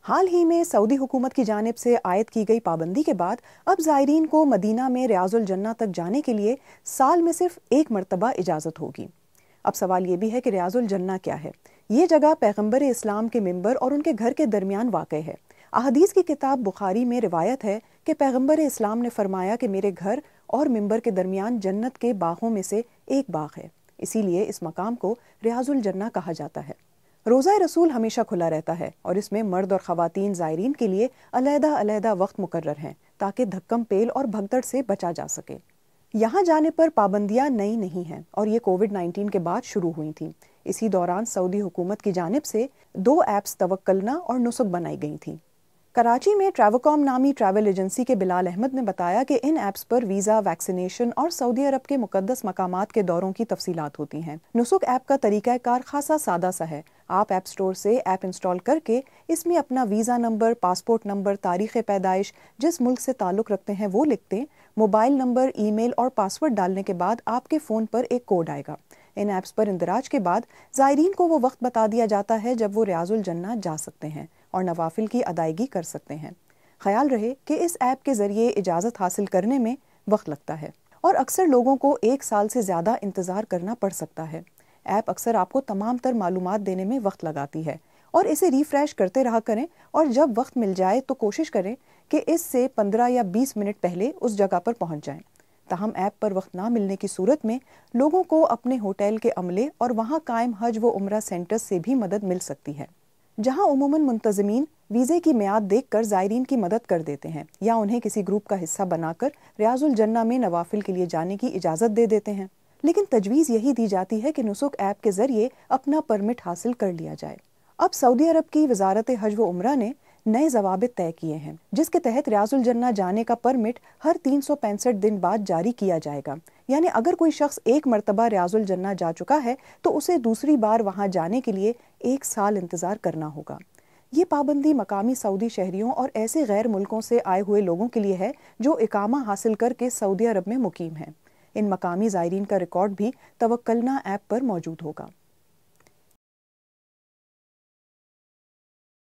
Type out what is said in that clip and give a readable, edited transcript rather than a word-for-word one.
حال ہی میں سعودی حکومت کی جانب سے عائد کی گئی پابندی کے بعد اب زائرین کو مدینہ میں ریاض الجنہ تک جانے کے لیے سال میں صرف ایک مرتبہ اجازت ہوگی۔ اب سوال یہ بھی ہے کہ ریاض الجنہ کیا ہے؟ یہ جگہ پیغمبر اسلام کے منبر اور ان کے گھر کے درمیان واقع ہے۔ احادیث کی کتاب بخاری میں روایت ہے کہ پیغمبر اسلام نے فرمایا کہ میرے گھر اور منبر کے درمیان جنت کے باغوں میں سے ایک باغ ہے، اسی لیے اس مقام کو ریاض الجنہ کہا جاتا ہے۔ روضہ رسول ہمیشہ کھلا رہتا ہے اور اس میں مرد اور خواتین زائرین کے لیے علیحدہ علیحدہ وقت مقرر ہیں تاکہ دھکم پیل اور بھگدڑ سے بچا جا سکے۔ یہاں جانے پر پابندیاں نئی نہیں ہیں اور یہ کووڈ-19 کے بعد شروع ہوئی تھیں۔ اسی دوران سعودی حکومت کی جانب سے 2 ایپس توکلنا اور نسک بنائی گئی تھیں۔ کراچی میں ٹریوکام نامی ٹریول ایجنسی کے بلال احمد نے بتایا کہ ان ایپس پر ویزا، ویکسینیشن اور سعودی عرب کے مقدس مقامات کے دوروں کی تفصیلات ہوتی ہیں۔ نسک ایپ کا طریقہ کار خاصا سادہ سا ہے۔ آپ ایپ سٹور سے ایپ انسٹال کر کے اس میں اپنا ویزا نمبر، پاسپورٹ نمبر، تاریخ پیدائش، جس ملک سے تعلق رکھتے ہیں وہ لکھتے، موبائل نمبر، ای میل اور پاسورڈ ڈالنے کے بعد آپ کے فون پر ایک کوڈ آئے گا۔ ان ایپس پر اندراج کے بعد زائرین کو وہ وقت بتا دیا جاتا ہے جب وہ ریاض الجنہ جا سکتے ہیں اور نوافل کی ادائیگی کر سکتے ہیں۔ خیال رہے کہ اس ایپ کے ذریعے اجازت حاصل کرنے میں وقت لگتا ہے اور اکثر لوگوں کو 1 سال سے زیادہ انتظار کرنا پڑ سکتا ہے۔ ایپ اکثر آپ کو تمام تر معلومات دینے میں وقت لگاتی ہے اور اسے ریفریش کرتے رہا کریں، اور جب وقت مل جائے تو کوشش کریں کہ اس سے 15 یا 20 منٹ پہلے اس جگہ پر پہنچ جائیں۔ تاہم ایپ پر وقت نہ ملنے کی صورت میں لوگوں کو اپنے ہوٹل کے عملے اور وہاں قائم حج و عمرہ سینٹرز سے بھی مدد مل سکتی ہے، جہاں عموماً منتظمین ویزے کی میعاد دیکھ کر زائرین کی مدد کر دیتے ہیں یا انہیں کسی گروپ کا حصہ بنا کر ریاض الجنہ میں نوافل کے لیے جانے کی اجازت دے دیتے ہیں۔ لیکن تجویز یہی دی جاتی ہے کہ نسک ایپ کے ذریعے اپنا پرمٹ حاصل کر لیا جائے۔ اب سعودی عرب کی وزارت حج و عمرہ نے نئے ضوابط طے کیے ہیں جس کے تحت ریاض الجنہ جانے کا پرمٹ ہر 365 دن بعد جاری کیا جائے گا۔ یعنی اگر کوئی شخص ایک مرتبہ ریاض الجنہ جا چکا ہے تو اسے دوسری بار وہاں جانے کے لیے 1 سال انتظار کرنا ہوگا۔ یہ پابندی مقامی سعودی شہریوں اور ایسے غیر ملکوں سے آئے ہوئے لوگوں کے لیے ہے جو اقامہ حاصل کر کے سعودی عرب میں مقیم ہیں۔ ان مقامی زائرین کا ریکارڈ بھی توکلنا ایپ پر موجود ہوگا۔